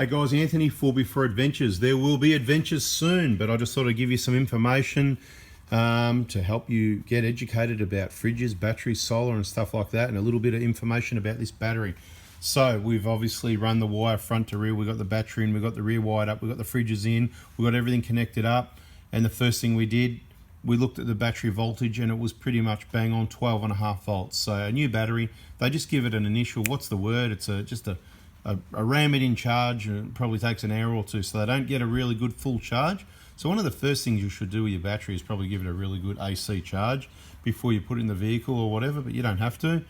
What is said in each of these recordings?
Hey guys, Anthony, 4B4 Adventures. There will be adventures soon, but I just thought I'd give you some information to help you get educated about fridges, batteries, solar and stuff like that, and a little bit of information about this battery. So we've obviously run the wire front to rear. We've got the battery in, we've got the rear wired up, we've got the fridges in, we've got everything connected up. And the first thing we did, we looked at the battery voltage and it was pretty much bang on 12.5 volts. So a new battery, they just give it an initial, what's the word? It's just a ram it in charge, and it probably takes an hour or two, so they don't get a really good full charge. So one of the first things you should do with your battery is probably give it a really good AC charge before you put it in the vehicle or whatever, but you don't have to.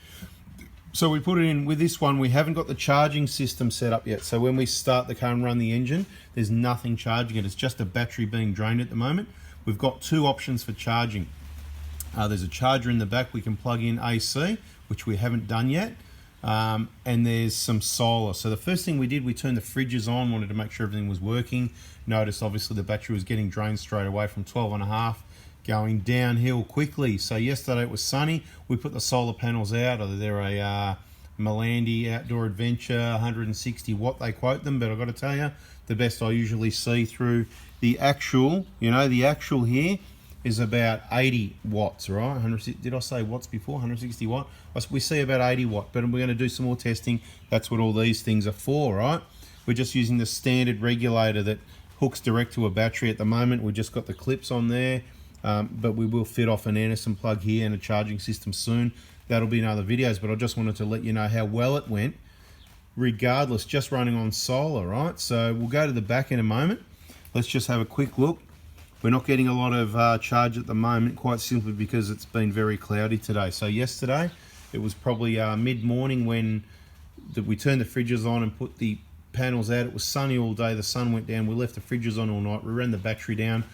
So we put it in. With this one, we haven't got the charging system set up yet, so when we start the car and run the engine, there's nothing charging it. It's just a battery being drained at the moment. We've got two options for charging. There's a charger in the back we can plug in AC, which we haven't done yet. And there's some solar. So the first thing we did, we turned the fridges on, wanted to make sure everything was working. Noticed obviously the battery was getting drained straight away from 12.5, going downhill quickly. So yesterday it was sunny. We put the solar panels out. They're a Milandi Outdoor Adventure 160 watt, they quote them, but I've got to tell you, the best I usually see through the actual, the actual here is about 80 watts, right? Did I say watts before? 160 watt? We see about 80 watt, but we're going to do some more testing. That's what all these things are for, right? We're just using the standard regulator that hooks direct to a battery at the moment. We've just got the clips on there, but we will fit off an Anderson plug here and a charging system soon. That'll be in other videos, but I just wanted to let you know how well it went, regardless, just running on solar, right? So we'll go to the back in a moment. Let's just have a quick look. We're not getting a lot of charge at the moment, quite simply because it's been very cloudy today. So yesterday, it was probably mid-morning when we turned the fridges on and put the panels out. It was sunny all day, the sun went down, we left the fridges on all night, we ran the battery down.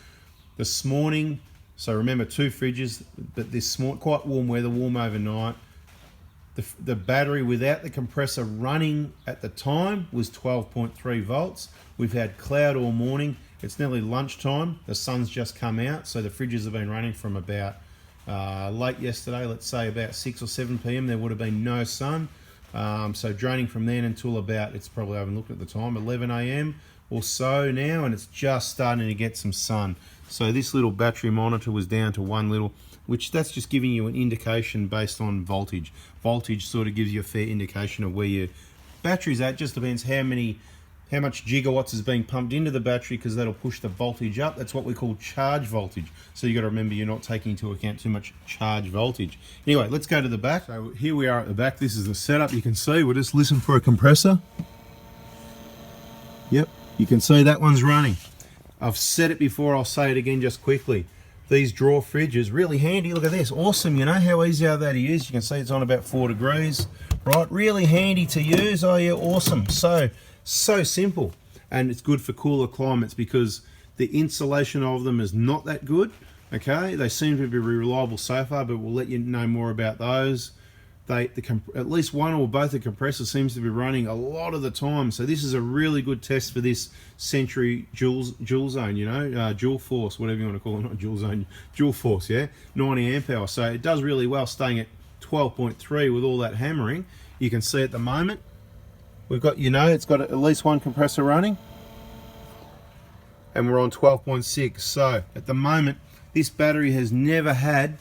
This morning, so remember 2 fridges, but this morning, quite warm weather, warm overnight. The battery without the compressor running at the time was 12.3 volts. We've had cloud all morning. It's nearly lunchtime. The sun's just come out, so the fridges have been running from about late yesterday, let's say about 6 or 7 p.m. There would have been no sun. So draining from then until about, it's probably, I haven't looked at the time, 11 a.m. or so now, and it's just starting to get some sun. So this little battery monitor was down to one little, which that's just giving you an indication based on voltage. Voltage sort of gives you a fair indication of where your battery's at. Just depends how much gigawatts is being pumped into the battery, because that'll push the voltage up. That's what we call charge voltage. So you got to remember you're not taking into account too much charge voltage. Anyway, let's go to the back. So here we are at the back. This is the setup. You can see, we'll just listen for a compressor. Yep, you can see that one's running. I've said it before, I'll say it again just quickly. These drawer fridges, really handy. Look at this, awesome. You know how easy are they to use? You can see it's on about 4 degrees, right? Really handy to use. Oh yeah, awesome. So simple, and it's good for cooler climates because the insulation of them is not that good. Okay, they seem to be reliable so far, but we'll let you know more about those. At least one or both the compressors seems to be running a lot of the time, so this is a really good test for this Century Joule Zone, Joule Force, whatever you want to call it, not Joule Zone, Joule Force, yeah, 90 amp hour. So it does really well, staying at 12.3 with all that hammering. You can see at the moment we've got, it's got at least one compressor running, and we're on 12.6. So at the moment, this battery has never had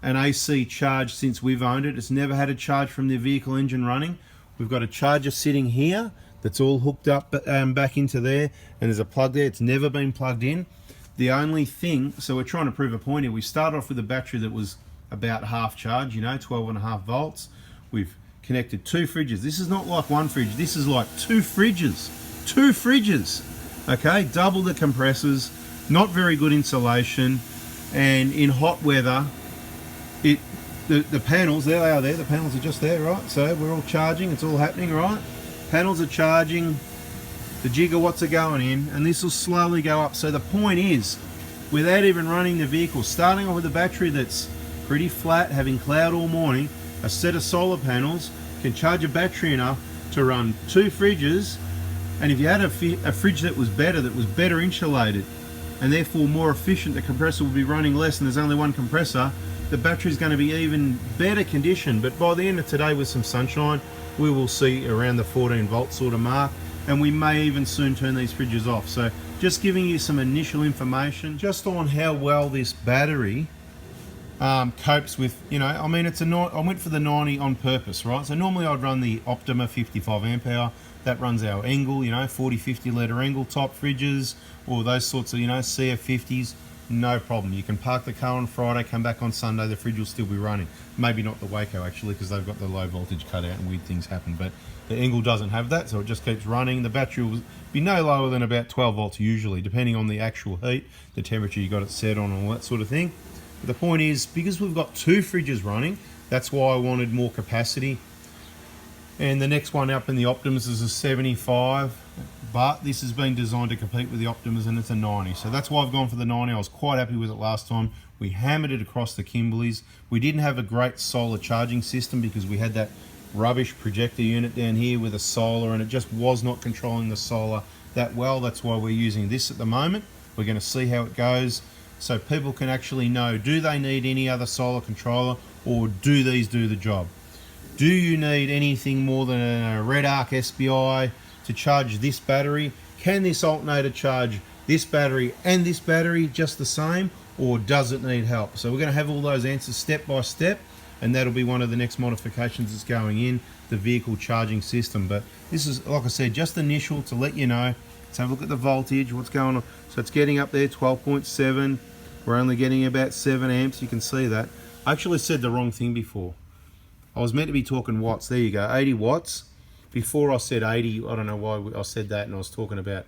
an AC charge since we've owned it. It's never had a charge from the vehicle engine running. We've got a charger sitting here that's all hooked up back into there, and there's a plug there. It's never been plugged in. The only thing, so we're trying to prove a point here. We started off with a battery that was about half charge, 12.5 volts. We've connected 2 fridges. This is not like one fridge, this is like 2 fridges. 2 fridges, okay? Double the compressors, not very good insulation, and in hot weather, the panels, there they are there, the panels are just there, right? So we're all charging, it's all happening, right? Panels are charging, the gigawatts are going in, and this will slowly go up. So the point is, without even running the vehicle, starting off with a battery that's pretty flat, having cloud all morning, a set of solar panels can charge a battery enough to run 2 fridges, and if you had a fridge that was better insulated, and therefore more efficient, the compressor will be running less, and there's only one compressor, the battery's going to be even better condition. But by the end of today, with some sunshine, we will see around the 14 volt sort of mark, and we may even soon turn these fridges off. So just giving you some initial information just on how well this battery copes with, you know, I mean, I went for the 90 on purpose, right? So normally I'd run the Optima 55 amp hour. That runs our Engel, you know, 40-50 litre Engel type fridges, or those sorts of, you know, CF50s. No problem. You can park the car on Friday, come back on Sunday, the fridge will still be running. Maybe not the Waco actually, because they've got the low voltage cut out and weird things happen, but the Engel doesn't have that, so it just keeps running. The battery will be no lower than about 12 volts usually, depending on the actual heat, the temperature you got it set on, and all that sort of thing. But the point is, because we've got two fridges running, that's why I wanted more capacity. And the next one up in the Optimus is a 75, but this has been designed to compete with the Optimus, and it's a 90. So that's why I've gone for the 90. I was quite happy with it last time. We hammered it across the Kimberleys. We didn't have a great solar charging system because we had that rubbish projector unit down here with a solar, and it just was not controlling the solar that well. That's why we're using this at the moment. We're going to see how it goes, so people can actually know, do they need any other solar controller, or do these do the job? Do you need anything more than a Red Arc SBI to charge this battery? Can this alternator charge this battery and this battery just the same, or does it need help? So we're going to have all those answers step by step, and that'll be one of the next modifications that's going in, the vehicle charging system. But this is, like I said, just initial to let you know. Let's have a look at the voltage, what's going on. So it's getting up there, 12.7. We're only getting about 7 amps, you can see that. I actually said the wrong thing before. I was meant to be talking watts. There you go, 80 watts. Before I said 80, I don't know why I said that, and I was talking about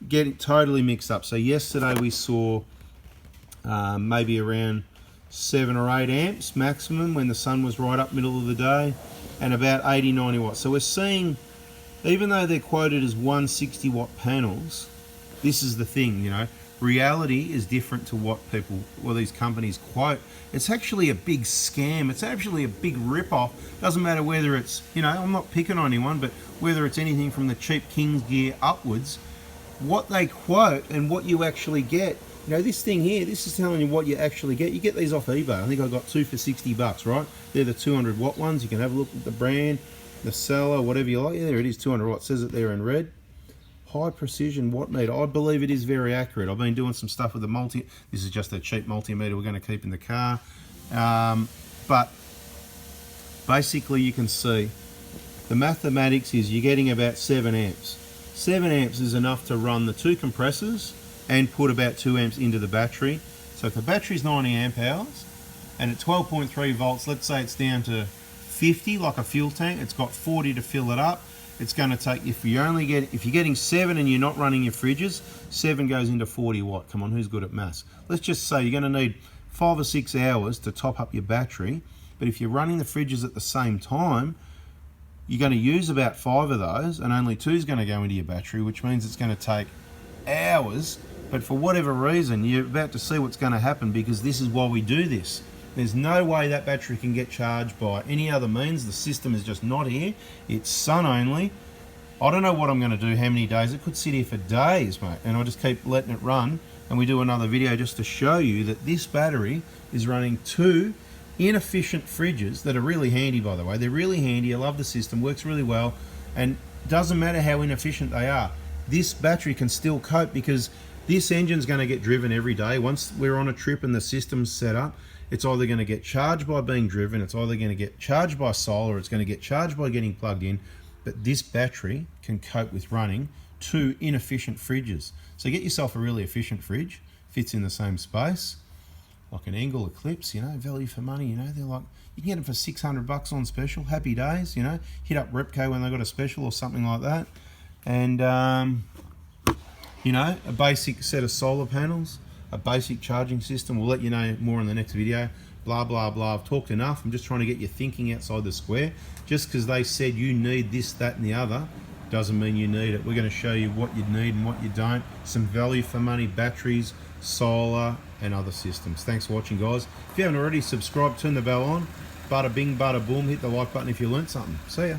getting totally mixed up. So yesterday we saw maybe around 7 or 8 amps maximum when the sun was right up middle of the day, and about 80, 90 watts. So we're seeing, even though they're quoted as 160 watt panels, this is the thing, you know, reality is different to what people, well, these companies quote. It's actually a big scam. It's actually a big rip-off. Doesn't matter whether it's, you know, I'm not picking on anyone, but whether it's anything from the cheap King's gear upwards, what they quote and what you actually get. You know, this thing here, this is telling you what you actually get. You get these off eBay. I think I got 2 for 60 bucks, right? They're the 200 watt ones. You can have a look at the brand, the seller, whatever you like. Yeah, there it is, 200 watts. Says it there in red. High precision watt meter. I believe it is very accurate. I've been doing some stuff with the multi. This is just a cheap multimeter we're going to keep in the car. But basically you can see the mathematics is you're getting about 7 amps. 7 amps is enough to run the 2 compressors and put about 2 amps into the battery. So if the battery's 90 amp hours and at 12.3 volts, let's say it's down to 50 like a fuel tank, it's got 40 to fill it up. It's going to take, if you're getting 7 and you're not running your fridges, 7 goes into 40 watt. Come on, who's good at maths? Let's just say you're going to need 5 or 6 hours to top up your battery, but if you're running the fridges at the same time, you're going to use about 5 of those, and only 2 is going to go into your battery, which means it's going to take hours. But for whatever reason, you're about to see what's going to happen, because this is why we do this. There's no way that battery can get charged by any other means. The system is just not here. It's sun only. I don't know what I'm going to do, how many days. It could sit here for days, mate, and I'll just keep letting it run, and we do another video just to show you that this battery is running 2 inefficient fridges that are really handy, by the way. They're really handy. I love the system, works really well, and doesn't matter how inefficient they are. This battery can still cope, because this engine's going to get driven every day. Once we're on a trip and the system's set up, it's either going to get charged by being driven, it's either going to get charged by solar, or it's going to get charged by getting plugged in. But this battery can cope with running 2 inefficient fridges. So get yourself a really efficient fridge, fits in the same space, like an Engel Eclipse, you know, value for money, you know, they're like, you can get them for 600 bucks on special, happy days, you know, hit up Repco when they got a special or something like that. And, you know, a basic set of solar panels, a basic charging system. We'll let you know more in the next video. Blah, blah, blah. I've talked enough. I'm just trying to get you thinking outside the square. Just because they said you need this, that, and the other, doesn't mean you need it. We're going to show you what you need and what you don't. Some value for money, batteries, solar, and other systems. Thanks for watching, guys. If you haven't already, subscribe, turn the bell on. Bada bing, bada boom. Hit the like button if you learnt something. See ya.